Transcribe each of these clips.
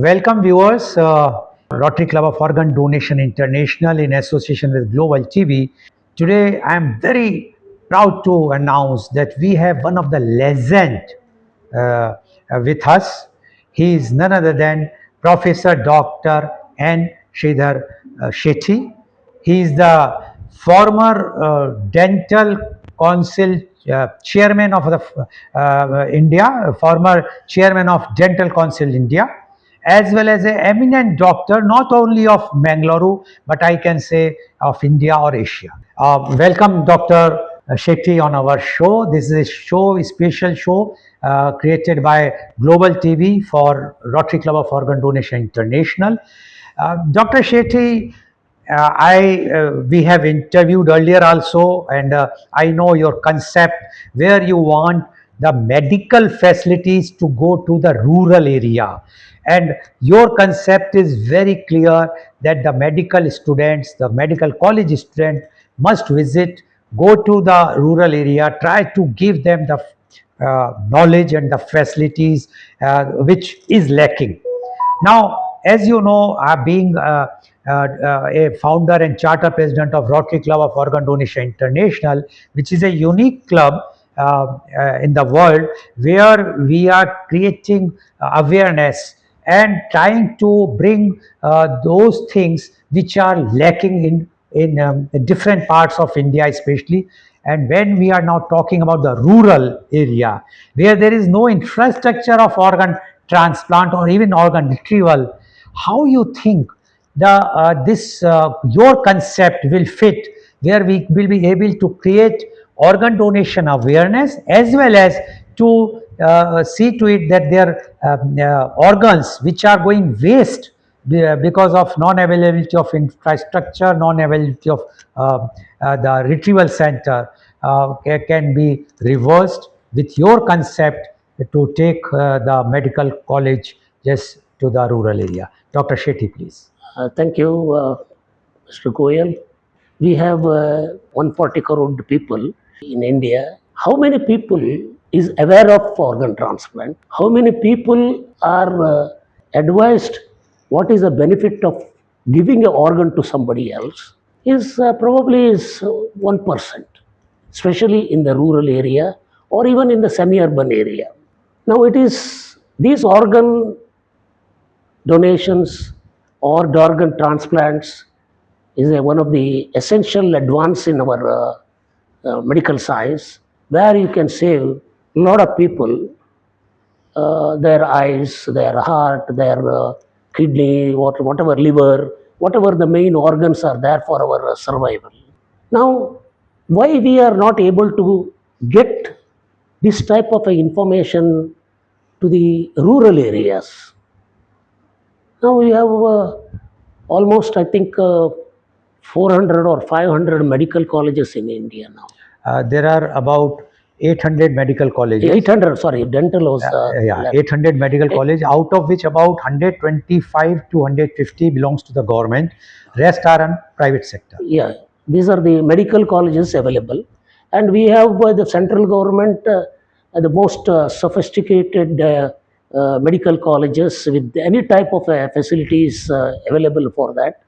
Welcome viewers, Rotary Club of Organ Donation International in association with Global TV. Today I am very proud to announce that we have one of the legend with us. He is none other than Professor Dr. N. Sridhar Shetty. He is the former dental council chairman of the India, former chairman of Dental Council India, as well as an eminent doctor, not only of Mangalore, but I can say of India or Asia. Welcome, Dr. Shetty, on our show. This is a special show created by Global TV for Rotary Club of Organ Donation International. Dr. Shetty, we have interviewed earlier also, and I know your concept where you want the medical facilities to go to the rural area, and your concept is very clear that the medical students, the medical college student must visit, go to the rural area, try to give them the knowledge and the facilities which is lacking. Now, as you know, being a founder and charter president of Rotary Club of Organ Donation International, which is a unique club in the world where we are creating awareness and trying to bring those things which are lacking in different parts of India, especially. And when we are now talking about the rural area where there is no infrastructure of organ transplant or even organ retrieval, how you think your concept will fit, where we will be able to create organ donation awareness as well as to see to it that their organs which are going waste because of non-availability of infrastructure, non-availability of the retrieval center can be reversed with your concept to take the medical college just to the rural area. Dr. Shetty, please. Thank you, Mr. Goel. We have 140 crore people in India. How many people is aware of organ transplant? How many people are advised what is the benefit of giving an organ to somebody else? Is probably is 1%, especially in the rural area or even in the semi-urban area. Now it is these organ donations or organ transplants is one of the essential advance in our medical science, where you can save a lot of people, their eyes, their heart, their kidney, whatever liver, whatever the main organs are there for our survival. Now, why we are not able to get this type of information to the rural areas? Now we have almost, I think, 400 or 500 medical colleges in India now. There are about 800 medical colleges. 800, sorry, dental was... 800 medical colleges, out of which about 125 to 150 belongs to the government. Rest are on private sector. Yeah, these are the medical colleges available. And we have the central government, the most sophisticated medical colleges with any type of facilities available for that.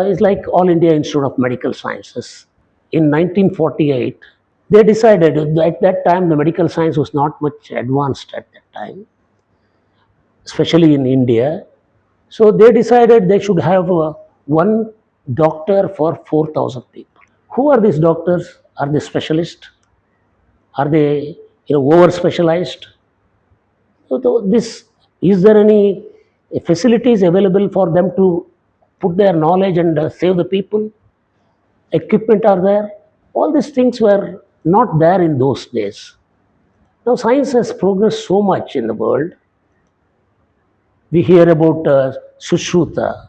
It's like All India Institute of Medical Sciences. In 1948, they decided at that time the medical science was not much advanced at that time, especially in India. So they decided they should have one doctor for 4,000 people. Who are these doctors? Are they specialists? Are they over specialized? So this, is there any facilities available for them to put their knowledge and save the people? Equipment are there? All these things were not there in those days. Now science has progressed so much in the world. We hear about Sushruta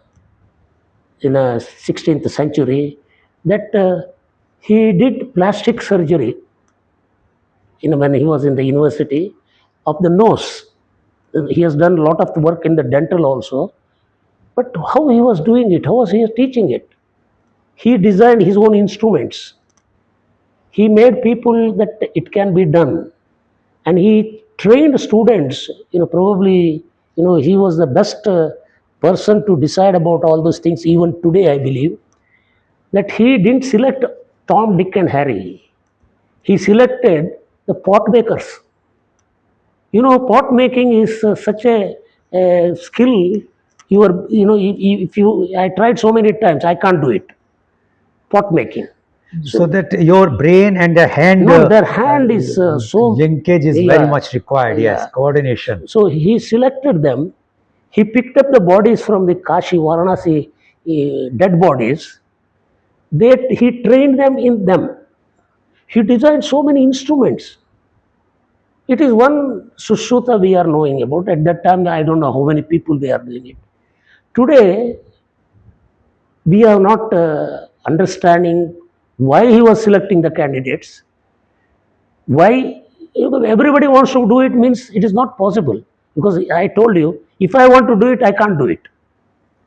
in the 16th century that he did plastic surgery when he was in the university of the nose. He has done a lot of work in the dental also. But how he was doing it? How was he teaching it? He designed his own instruments. He made people that it can be done. And he trained students, probably He was the best person to decide about all those things. Even today, I believe that he didn't select Tom, Dick, and Harry. He selected the pot makers. Pot making is such a skill. I tried so many times, I can't do it. Pot making. So that your brain and the hand Their hand is so linkage is very much required. Yes, yeah. coordination. So he selected them. He picked up the bodies from the Kashi, Varanasi dead bodies. He trained them in them. He designed so many instruments. It is one Sushruta we are knowing about. At that time, I don't know how many people they are doing it. Today, we are not understanding why he was selecting the candidates. Why everybody wants to do it means it is not possible. Because I told you, if I want to do it, I can't do it.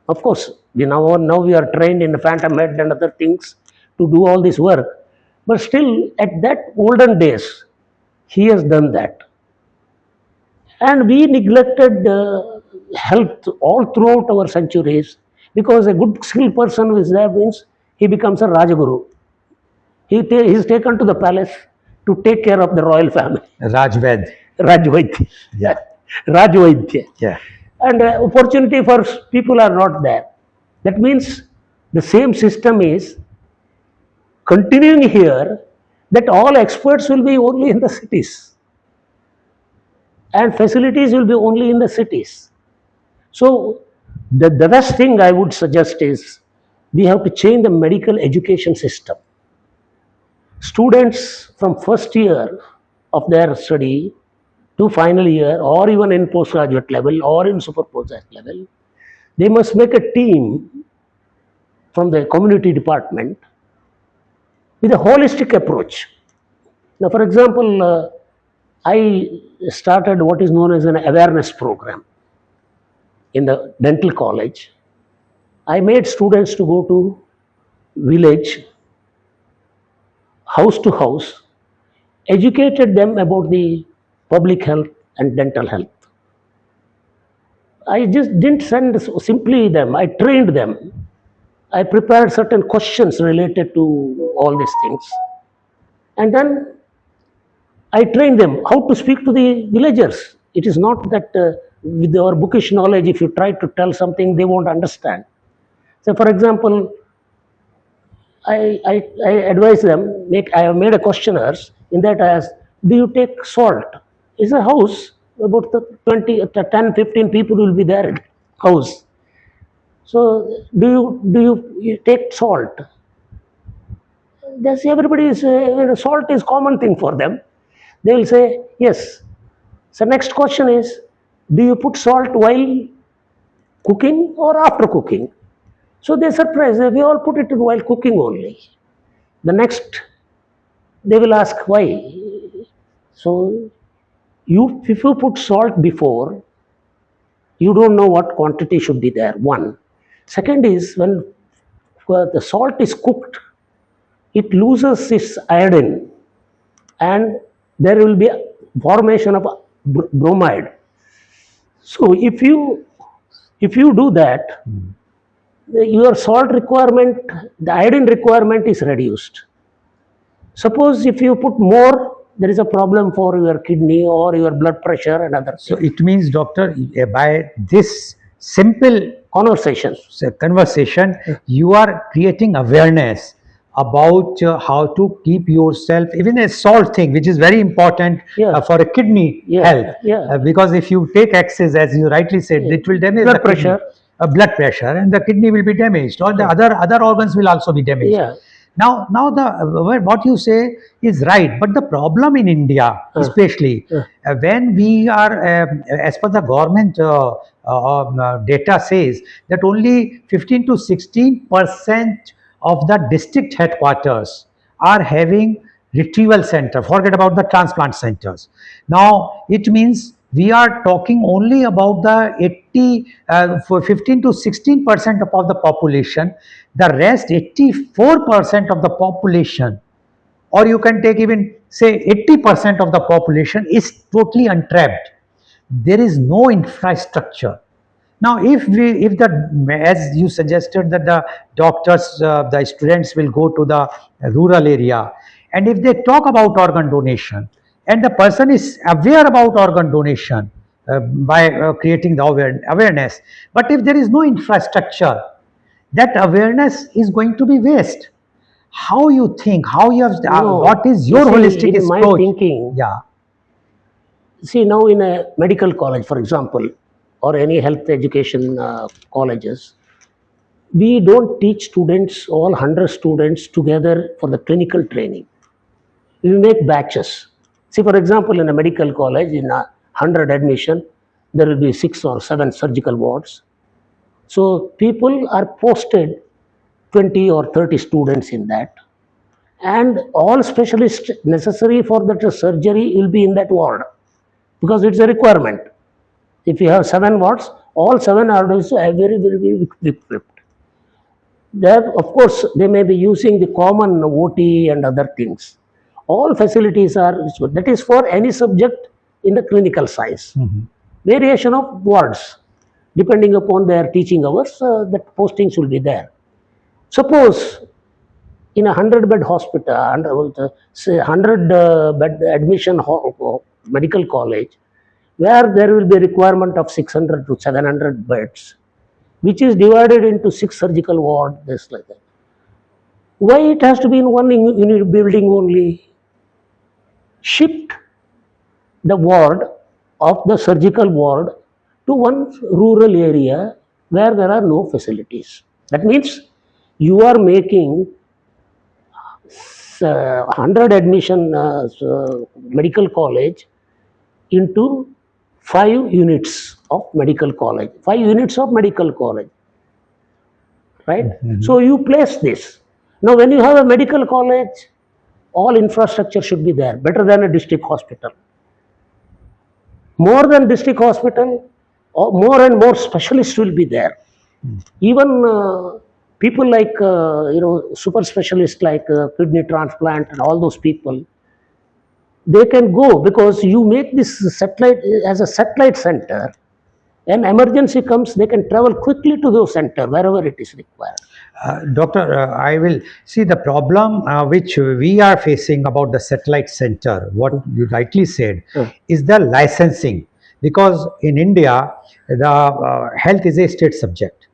Of course, now we are trained in the phantom head and other things to do all this work. But still, at that olden days, he has done that. And we neglected health all throughout our centuries, because a good skilled person who is there means he becomes a Rajaguru. He is taken to the palace to take care of the royal family. Rajved. Rajvaidya. Yeah. Rajvaidya. Yeah. And opportunity for people are not there. That means the same system is continuing here, that all experts will be only in the cities and facilities will be only in the cities. So the best thing I would suggest is we have to change the medical education system. Students from first year of their study to final year, or even in postgraduate level or in super postgraduate level, they must make a team from the community department with a holistic approach. Now, for example, I started what is known as an awareness program in the dental college. I made students to go to village, house to house, educated them about the public health and dental health. I just didn't send simply them, I trained them. I prepared certain questions related to all these things. And then I trained them how to speak to the villagers. It is not that with our bookish knowledge, if you try to tell something, they won't understand. So, for example, I advise them, I have made a questionnaires. In that I asked, do you take salt? It's a house, about 10, 15 people will be there in house. So, do you take salt? That's everybody is, salt is common thing for them. They will say, yes. So, next question is, do you put salt while cooking or after cooking? So they are surprised, we all put it while cooking only. The next, they will ask why. So if you put salt before, you don't know what quantity should be there, one. Second is, when the salt is cooked, it loses its iodine and there will be formation of bromide. So if you do that, your salt requirement, the iodine requirement is reduced. Suppose if you put more, there is a problem for your kidney or your blood pressure and other things. So it means, doctor, by this simple conversation, you are creating awareness about how to keep yourself, even a salt thing, which is very important for a kidney health. Because if you take excess, as you rightly said, it will damage blood the pressure. Blood pressure, and the kidney will be damaged, or the other organs will also be damaged. Now what you say is right, but the problem in India, especially when we are, as per the government data says, that only 15 to 16% of the district headquarters are having retrieval center. Forget about the transplant centers. Now it means we are talking only about the 15 to 16% of the population. The rest 84% of the population, or you can take even say 80% of the population, is totally untrapped. there is no infrastructure. Now, if the, as you suggested, that the doctors, the students will go to the rural area, and if they talk about organ donation, and the person is aware about organ donation by creating the awareness, but if there is no infrastructure, that awareness is going to be waste. How you think? How you have? No, What is you your see, holistic in my approach? thinking, Yeah. see now in a medical college, for example, or any health education colleges, we don't teach students, all 100 students together for the clinical training. We make batches. See, for example, in a medical college, in a 100 admission, there will be 6 or 7 surgical wards. So people are posted 20 or 30 students in that, and all specialists necessary for that surgery will be in that ward because it's a requirement. If you have 7 wards, all 7 are also very equipped. There, of course, they may be using the common OT and other things. All facilities are, that is for any subject in the clinical science. Variation of wards, depending upon their teaching hours, that postings will be there. Suppose in a 100-bed hospital, say 100-bed admission medical college, where there will be a requirement of 600 to 700 beds, which is divided into 6 surgical wards, this like that. Why it has to be in one unit building only? Shift the ward of the surgical ward to one rural area where there are no facilities. That means you are making 100 admission medical college into 5 units of medical college. 5 units of medical college. Right? So you place this. Now when you have a medical college, all infrastructure should be there, better than a district hospital. More than district hospital, more and more specialists will be there. Even people like, super specialists like kidney transplant and all those people, they can go because you make this satellite as a satellite center. An emergency comes, they can travel quickly to those center wherever it is required. Doctor, I will see the problem which we are facing about the satellite center, what you rightly said, is the licensing. Because in India, the health is a state subject.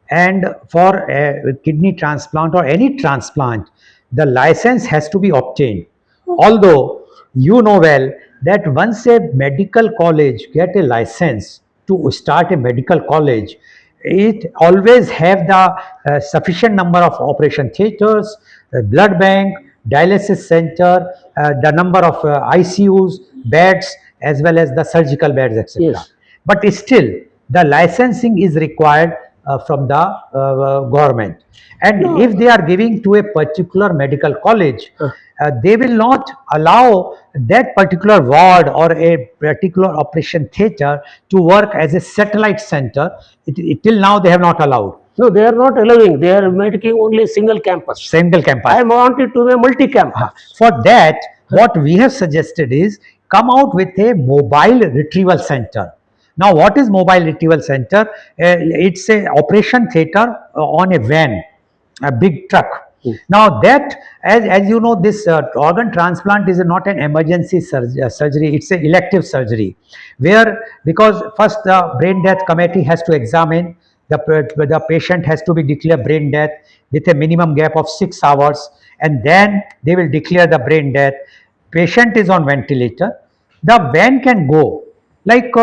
And for a kidney transplant or any transplant, the license has to be obtained. Although you know well that once a medical college get a license to start a medical college, it always have the sufficient number of operation theaters, blood bank, dialysis center, the number of ICUs, beds, as well as the surgical beds, etc. Yes. But still, the licensing is required from the government. And if they are giving to a particular medical college, they will not allow that particular ward or a particular operation theatre to work as a satellite center. Till now, they have not allowed. No, they are not allowing. They are making only a single campus. Single campus. I want it to be a multi-campus. For that, what we have suggested is come out with a mobile retrieval center. Now, what is mobile retrieval center? It's a operation theatre on a van, a big truck. Now that, as you know, this organ transplant is not an emergency surgery, it's an elective surgery, where, because first the brain death committee has to examine, the patient has to be declared brain death with a minimum gap of 6 hours, and then they will declare the brain death. Patient is on ventilator. The van can go, like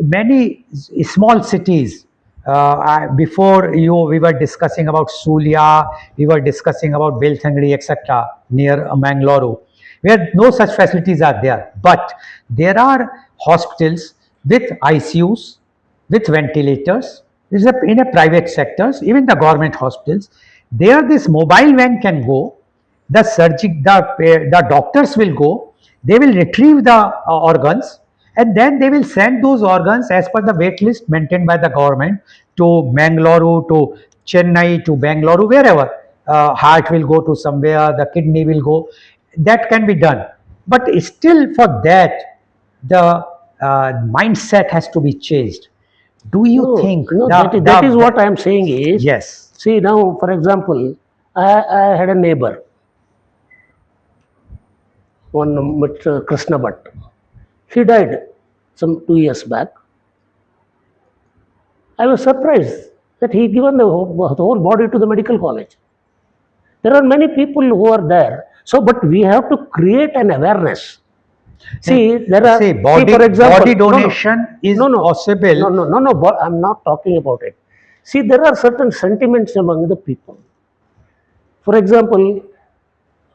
many small cities. Before we were discussing about Sulia, we were discussing about Belthangri, etc., near Mangalore, where no such facilities are there. But there are hospitals with ICUs, with ventilators. This is in a private sectors, even the government hospitals. There, this mobile van can go. The doctors will go. They will retrieve the organs, and then they will send those organs as per the wait list maintained by the government to Mangalore, to Chennai, to Bangalore, wherever. Heart will go to somewhere, the kidney will go. That can be done. But still, for that, the mindset has to be changed. Do you No, think no, that is what I am saying is, yes, see now, for example, I had a neighbor, one Mr. Krishna Bhatt. He died some 2 years back. I was surprised that he given the whole body to the medical college. There are many people who are there. So, but we have to create an awareness. See, there are, say body, see, for example, body donation is possible. I'm not talking about it. See, there are certain sentiments among the people. For example,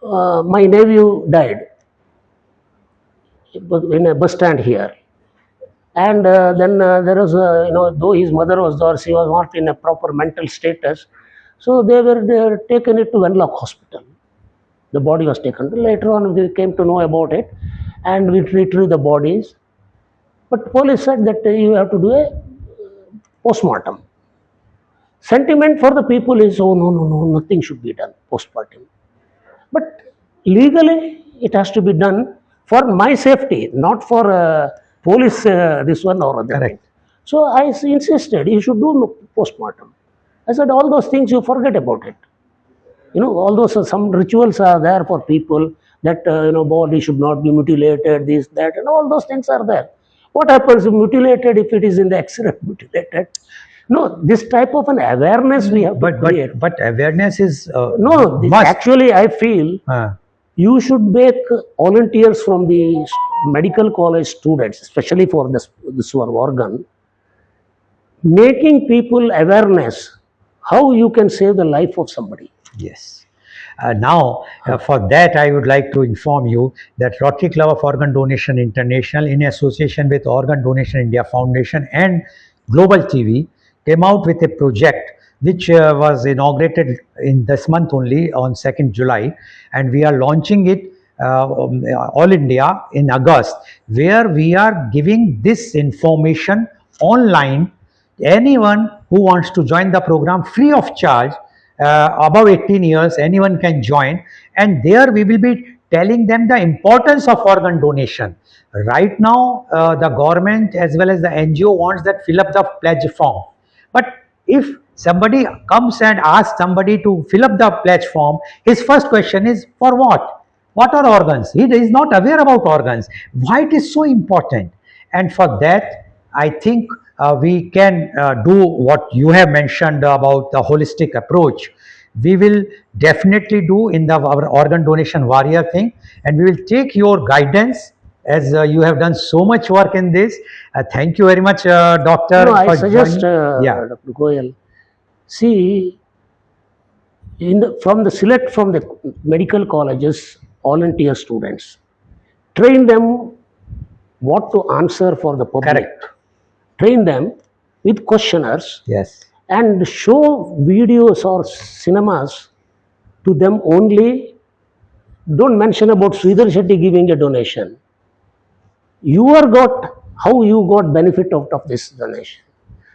my nephew died in a bus stand here. And then there was, though his mother was there, she was not in a proper mental status. So they were taken it to Wenlock Hospital. The body was taken. Later on, we came to know about it, and we retrieved the bodies. But police said that you have to do a post-mortem. Sentiment for the people is, oh no, nothing should be done post-mortem. But legally, it has to be done for my safety, not for police this one or other. Correct. So I insisted you should do post-mortem. I said all those things you forget about it. All those some rituals are there for people that body should not be mutilated, this, that, and all those things are there. What happens if mutilated if it is in the accident mutilated? No, this type of an awareness we have to create. But awareness is No, must. actually I feel you should make volunteers from the medical college students, especially for this one organ, making people awareness how you can save the life of somebody. Yes. Now, for that, I would like to inform you that Rotary Club of Organ Donation International, in association with Organ Donation India Foundation and Global TV, came out with a project which was inaugurated in this month only on 2nd July, and we are launching it all India in August, where we are giving this information online. Anyone who wants to join the program free of charge, above 18 years, anyone can join, and there we will be telling them the importance of organ donation. Right now, the government as well as the NGO wants that fill up the pledge form. But if somebody comes and asks somebody to fill up the pledge form, his first question is, for what? What are organs? He is not aware about organs. Why it is so important? And for that, I think we can do what you have mentioned about the holistic approach. We will definitely do in our organ donation warrior thing, and we will take your guidance as you have done so much work in this. Thank you very much, Doctor. No, I suggest, Dr. Goel, see, from the medical colleges, volunteer students, train them what to answer for the public. Correct. Train them with questionnaires. Yes. And show videos or cinemas to them only. Don't mention about Sridhar Shetty giving a donation. How you got benefit out of this donation.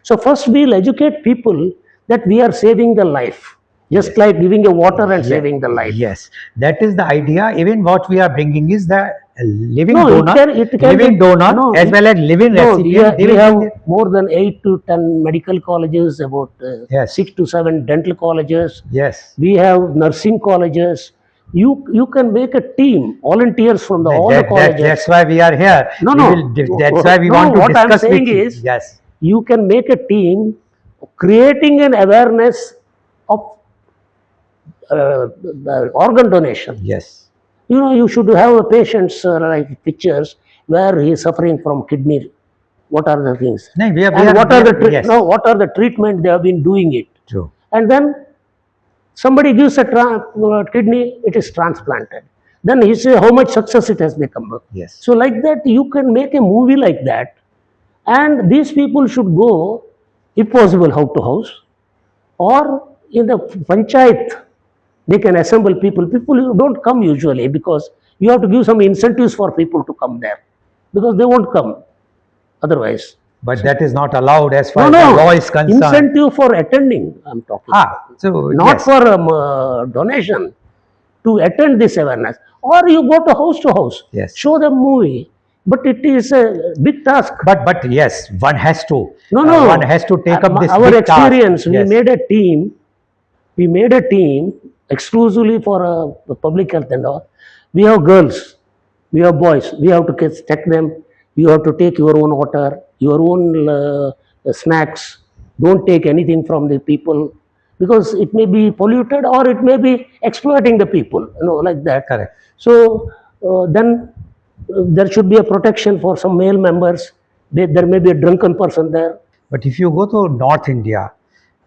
So first we'll educate people that we are saving the life. Just like giving a water and saving the life. Yes, that is the idea. Even what we are bringing is the living donor, as well as living recipient. We have more than 8 to 10 medical colleges, about 6 to 7 dental colleges. Yes. We have nursing colleges. You can make a team, volunteers from all the colleges. That's why we are here. That's why we want to discuss. What I'm saying is, yes, you can make a team creating an awareness of organ donation. Yes. You should have a patient's like pictures where he is suffering from kidney. What are the things? What are the treatment they have been doing it? True. And then somebody gives a kidney, it is transplanted. Then he says how much success it has become. Yes. So like that, you can make a movie like that, and these people should go, if possible, house to house, or in the panchayat. They can assemble people. People don't come usually because you have to give some incentives for people to come there, because they won't come otherwise. But that is not allowed as far as the law is concerned. Incentive for attending, I'm talking. So not for donation, to attend this awareness. Or you go to house, yes, show them movie. But it is a big task. But yes, one has to. No, no. One has to take up this Our big task. experience, we Yes. made a team. We made a team exclusively for public health and all. We have girls, we have boys. We have to check them. You have to take your own water, your own snacks. Don't take anything from the people because it may be polluted or it may be exploiting the people. Like that. Correct. So then there should be a protection for some male members. There may be a drunken person there. But if you go to North India,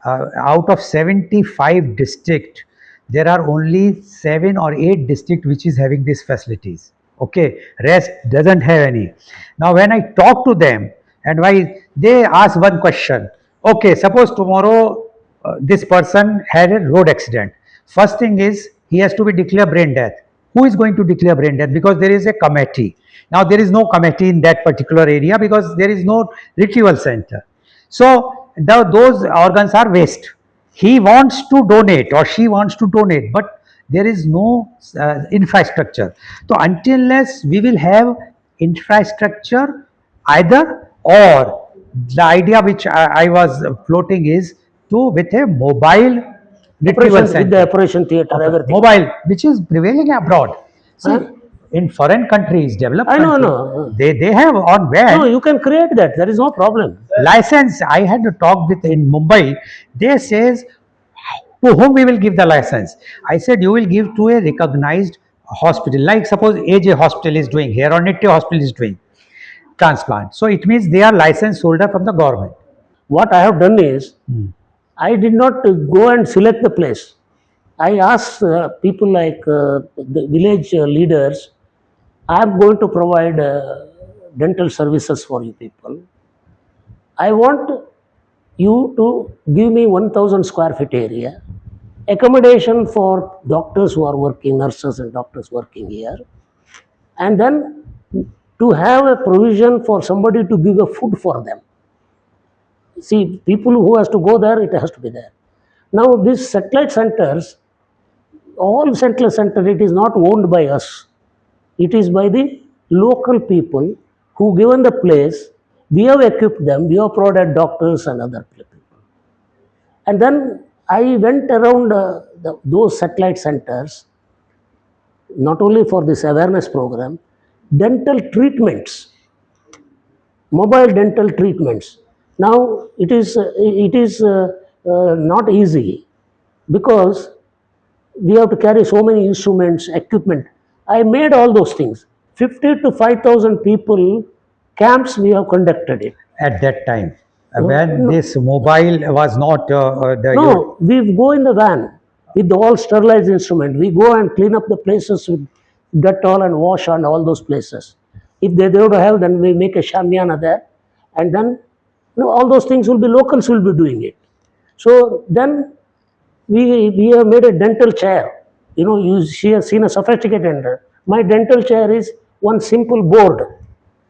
out of 75 districts, there are only 7 or 8 districts which is having these facilities. Okay, rest doesn't have any. Now, when I talk to them, and why they ask one question. Okay, suppose tomorrow this person had a road accident. First thing is he has to be declared brain death. Who is going to declare brain death? Because there is a committee. Now there is no committee in that particular area because there is no retrieval center. So those organs are waste. He wants to donate or she wants to donate, but there is no infrastructure. So unless we will have infrastructure either, or the idea which I was floating is to with a mobile retrieval With the center, operation theatre, everything. mobile, which is prevailing abroad. See, Huh? in foreign countries, developed I know, countries, no. they have on van No, you can create that. There is no problem. license. I had to talk with in Mumbai. They says to whom we will give the license. I said you will give to a recognized hospital, like suppose AJ Hospital is doing here or Nitya Hospital is doing transplant. So it means they are license holder from the government. What I have done is, I did not go and select the place. I asked people like the village leaders, I am going to provide dental services for you people. I want you to give me 1000 square feet area, accommodation for doctors who are working, nurses and doctors working here, and then to have a provision for somebody to give a food for them. See, people who has to go there, it has to be there. Now, these satellite centers, all satellite center, it is not owned by us. It is by the local people who given the place. We have equipped them. We have provided doctors and other people. And then I went around those satellite centers, not only for this awareness program, dental treatments, mobile dental treatments. Now it is not easy because we have to carry so many instruments, equipment. I made all those things. 50 to 5,000 people camps we have conducted it. At that time, when this mobile was not No, we go in the van with all sterilized instrument. We go and clean up the places with Dettol and wash on all those places. If they don't have, then we make a shamiana there, and then all those things will be locals will be doing it. So then we have made a dental chair. She has seen a sophisticated dental. My dental chair is one simple board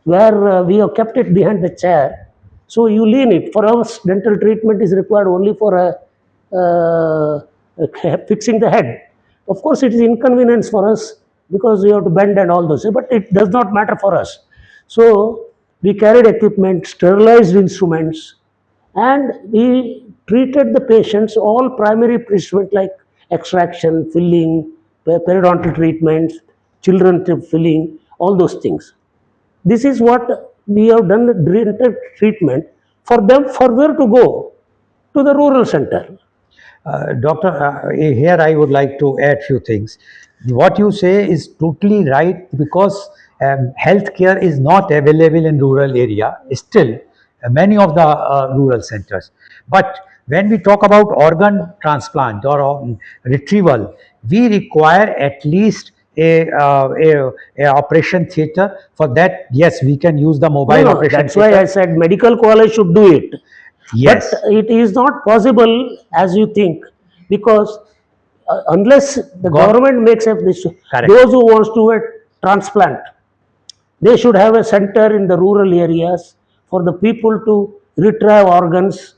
where we have kept it behind the chair. So you lean it. For us, dental treatment is required only for fixing the head. Of course, it is inconvenience for us because we have to bend and all those, but it does not matter for us. So we carried equipment, sterilized instruments, and we treated the patients all primary treatment like extraction, filling, periodontal treatments, children filling, all those things. This is what we have done the dental treatment for them further to go to the rural center. Doctor, here I would like to add few things. What you say is totally right because healthcare is not available in rural area still, many of the rural centers. But when we talk about organ transplant or retrieval, we require at least a operation theater. For that, yes, we can use the mobile operation That's theater. why I said medical college should do it. Yes. But it is not possible as you think because unless the government makes up this, Correct. those who wants to do a transplant, they should have a center in the rural areas for the people to retrieve organs,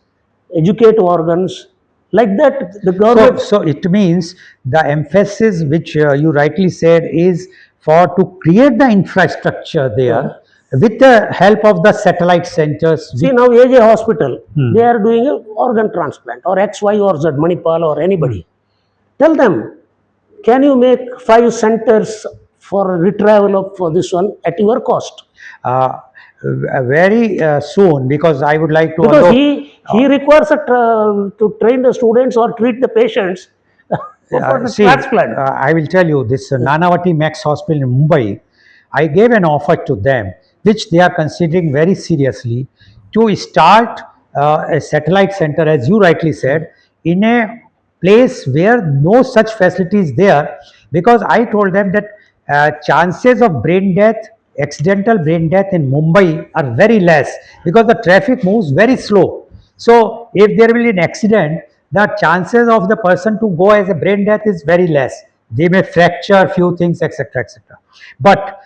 educate organs. Like that, the government. So it means the emphasis which you rightly said is for to create the infrastructure there with the help of the satellite centers. See, now AJ Hospital, Hmm. they are doing an organ transplant, or X, Y, or Z, Manipal, or anybody. Tell them, can you make 5 centers for retrieval of for this one at your cost? uh, very soon, because I would like to. Because although, he requires to train the students or treat the patients for the see, transplant. I will tell you this Nanavati Max Hospital in Mumbai. I gave an offer to them, which they are considering very seriously, to start a satellite center, as you rightly said, in a place where no such facility is there. Because I told them that chances of brain death, accidental brain death in Mumbai are very less, because the traffic moves very slow. So if there will be an accident, the chances of the person to go as a brain death is very less. They may fracture few things, etc., etc. But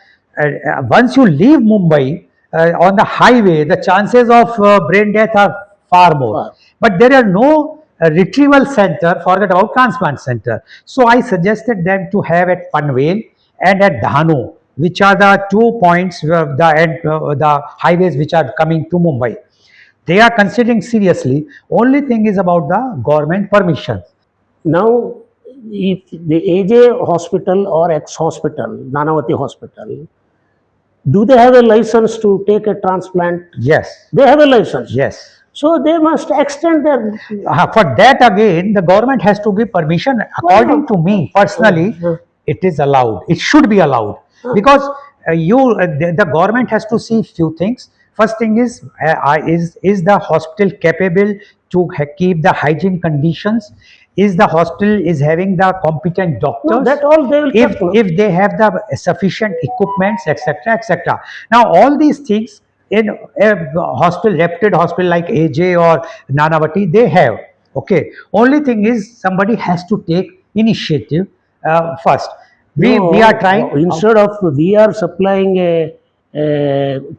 once you leave Mumbai on the highway, the chances of brain death are far more. Far. But there are no retrieval center, forget about transplant center. So I suggested them to have at Panvel and at Dhanu, which are the 2 points, the highways which are coming to Mumbai. They are considering seriously. Only thing is about the government permission. Now, if the AJ Hospital or X Hospital, Nanavati Hospital, do they have a license to take a transplant? Yes, They have a license. yes. So they must extend their. For that again, the government has to give permission. According to me personally, it is allowed. It should be allowed, because the government has to see few things. First thing is the hospital capable to keep the hygiene conditions? Is the hospital is having the competent doctors? No, that all they will check. If they have the sufficient equipments, etc., etc. Now all these things in a hospital, reputed hospital like AJ or Nanavati, they have. Okay. Only thing is somebody has to take initiative first. We are trying. Instead of we are supplying a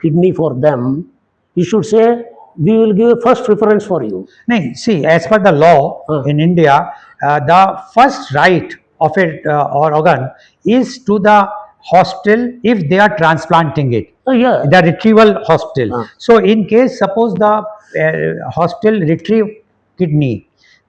kidney for them, you should say we will give a first preference for you. No, see, as per the law in India, the first right of a organ is to the hospital if they are transplanting it. Yeah. The retrieval hospital. So in case suppose the hospital retrieve kidney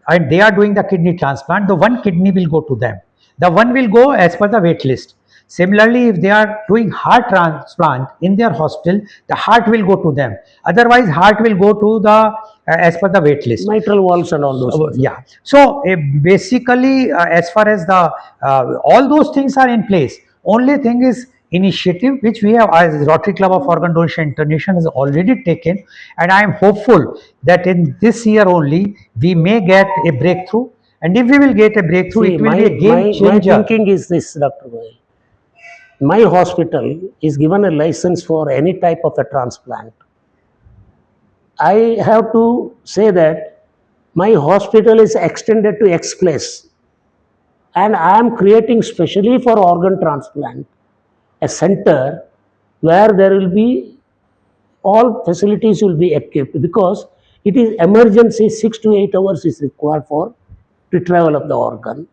and they are doing the kidney transplant, the one kidney will go to them. The one will go as per the wait list. Similarly, if they are doing heart transplant in their hospital, the heart will go to them. Otherwise, heart will go to the as per the wait list. Mitral valves and all those things. Yeah. So basically, as far as the all those things are in place. Only thing is initiative which we have as Rotary Club of Organ Donation International has already taken, and I am hopeful that in this year only we may get a breakthrough. And if we will get a breakthrough, See, it will be a game changer. My thinking is this, Dr. Goel. My hospital is given a license for any type of a transplant. I have to say that my hospital is extended to X place, and I am creating specially for organ transplant a center where there will be all facilities will be equipped, because it is emergency. 6 to 8 hours is required for retrieval of the organ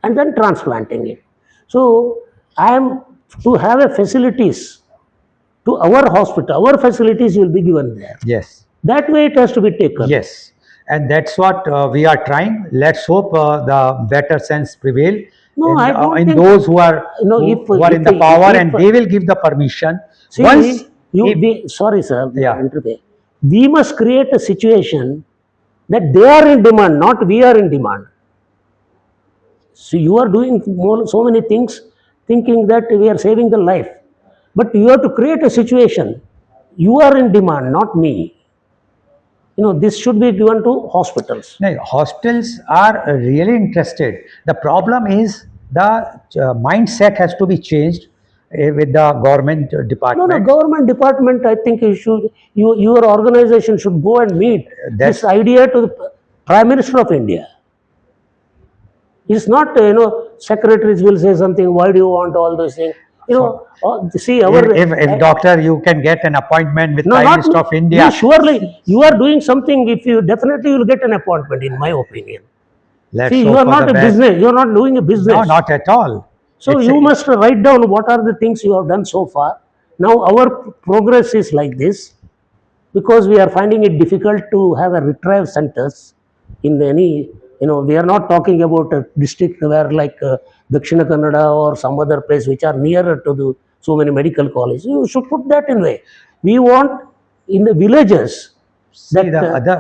and then transplanting it. So I am to have a facilities to our hospital. Our facilities will be given there. Yes. That way it has to be taken. Yes. And that's what we are trying. Let's hope the better sense prevail No, I don't in think, those who are who are in the power, and they will give the permission. See, Once sorry sir, Yeah. we must create a situation that they are in demand, not we are in demand. So you are doing so many things thinking that we are saving the life. But you have to create a situation. You are in demand, not me. This should be given to hospitals. No, hospitals are really interested. The problem is the mindset has to be changed with the government department. No, government department, I think your organization should go and meet this idea to the Prime Minister of India. It's not, secretaries will say something, why do you want all those things? See, if doctor, you can get an appointment with Prime Minister of India. No, surely, you are doing something. If you definitely you will get an appointment, in my opinion. Let's See, you are not a business. You are not doing a business. No, not at all. So you must write down what are the things you have done so far. Now our progress is like this because we are finding it difficult to have a retrieve centers in any, we are not talking about a district where like Dakshina Kannada or some other place which are nearer to the so many medical colleges. You should put that in way. We want in the villages. See, the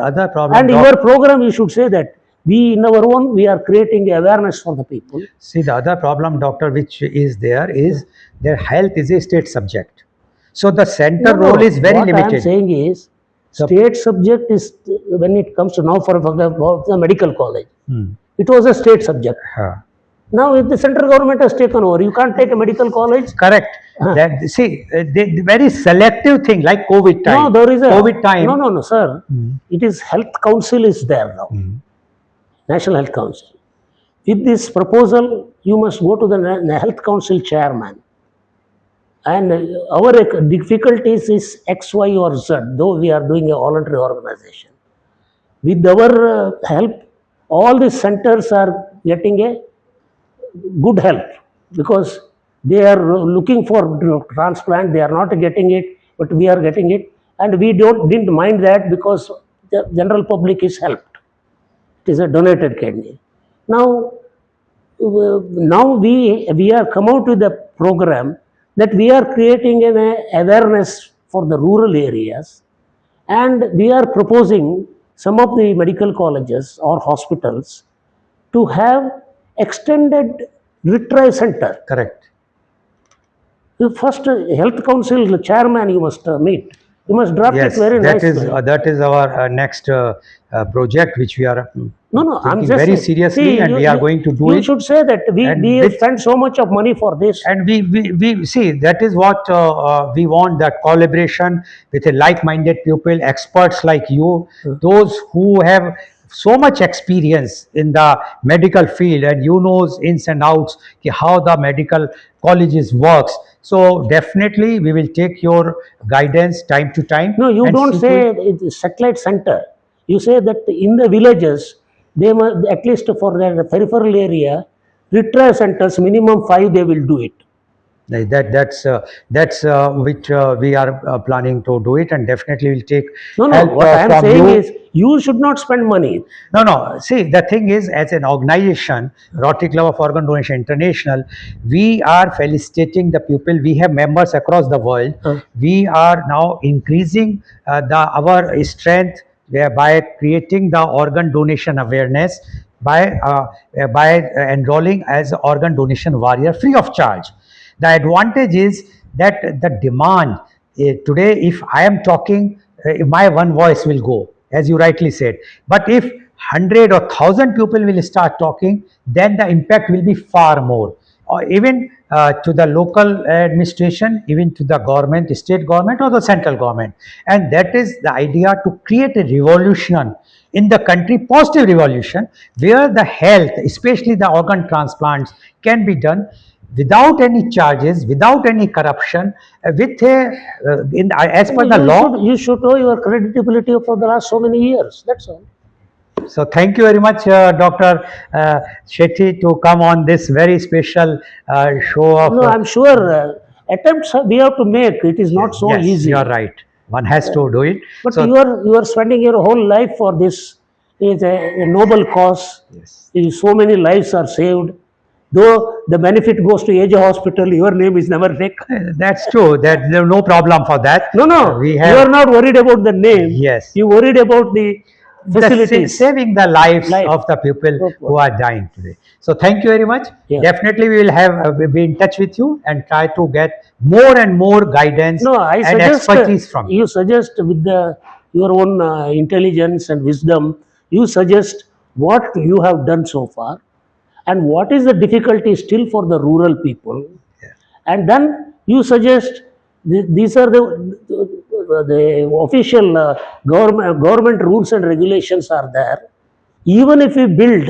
other problem. And your program, you should say that we in our own, we are creating awareness for the people. See, the other problem, doctor, which is there is their health is a state subject. So the center role is very limited. What I am saying is, state subject is when it comes to now for the medical college. It was a state subject. Now, if the central government has taken over, you can't take a medical college. Correct. That, see, the very selective thing like COVID time. No, there is a COVID time. No, sir. It is Health Council is there now. National Health Council. With this proposal, you must go to the Health Council chairman. And our difficulties is X, Y, or Z, though we are doing a voluntary organization. With our help, all the centers are getting a good help because they are looking for transplant, they are not getting it, but we are getting it, and we didn't mind that because the general public is helped. It is a donated kidney. Now we are come out with a program that we are creating an awareness for the rural areas, and we are proposing some of the medical colleges or hospitals to have extended retrieve center. Correct. The first Health Council chairman you must meet. You must draft it very nicely. That is our next project which we are I'm just very seriously, and we are going to do it. You should say that we spend so much of money for this. And we see that is what we want, that collaboration with a like-minded people, experts like you, those who have so much experience in the medical field, and you knows ins and outs how the medical colleges works. So definitely we will take your guidance time to time. No, you don't say it's satellite center. You say that in the villages, they must, at least for the peripheral area, retrieve centers, minimum 5 they will do it. That's which we are planning to do it, and definitely will take help what I am saying is you should not spend money. No, see, the thing is, as an organization, Rotary Club of Organ Donation International, we are felicitating the people. We have members across the world. We are now increasing our strength by creating the organ donation awareness by enrolling as organ donation warrior free of charge. The advantage is that the demand today, if I am talking, my one voice will go, as you rightly said. But if 100 or 1,000 people will start talking, then the impact will be far more. Or even to the local administration, even to the government, state government or the central government. And that is the idea, to create a revolution in the country, positive revolution, where the health, especially the organ transplants, can be done without any charges, without any corruption, with as per the law. You should know your credibility for the last so many years. That's all. So thank you very much, Dr. Shetty, to come on this very special show of. No, I'm sure attempts we have to make. It is not so easy. You are right. One has to do it. But so, you are spending your whole life for this. It is a noble cause. Yes. So many lives are saved. Though the benefit goes to Age Hospital, your name is never taken. That's true. There's no problem for that. No. You are not worried about the name. Yes. You worried about the facilities. Saving the lives of the people who are dying today. So thank you very much. Yeah. Definitely we will be in touch with you and try to get more and more guidance and expertise from you. You suggest with your own intelligence and wisdom, you suggest what you have done so far and what is the difficulty still for the rural people. Yeah. And then you suggest these are the official government rules and regulations are there. Even if we build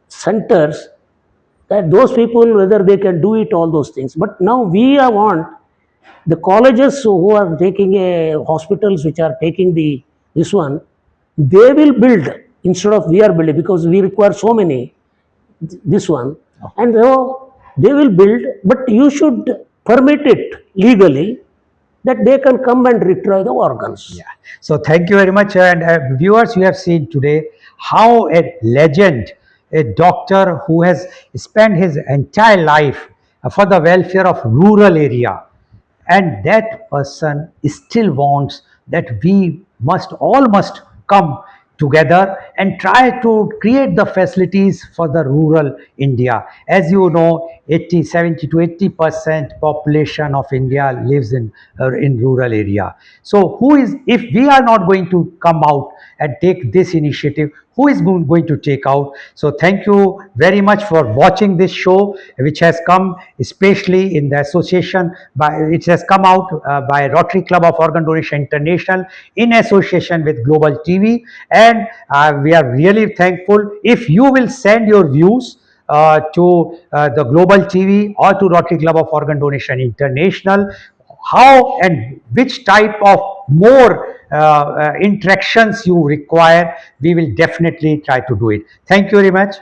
centers, that those people, whether they can do it, all those things. But now we want the colleges who are taking hospitals which are taking this one, they will build instead of we are building, because we require so many this one, and so they will build, but you should permit it legally that they can come and retrieve the organs. Yeah. So thank you very much. And viewers, you have seen today how a legend, a doctor who has spent his entire life for the welfare of rural area, and that person still wants that we must come together and try to create the facilities for the rural India. As you know, 80, 70 to 80% population of India lives in rural area. So who is, if we are not going to come out and take this initiative, who is going to take out? So thank you very much for watching this show, which has come especially in the association by, it has come out by Rotary Club of Organ Donation International in association with Global TV, and we are really thankful if you will send your views to the Global TV or to Rotary Club of Organ Donation International, how and which type of more interactions you require. We will definitely try to do it. Thank you very much.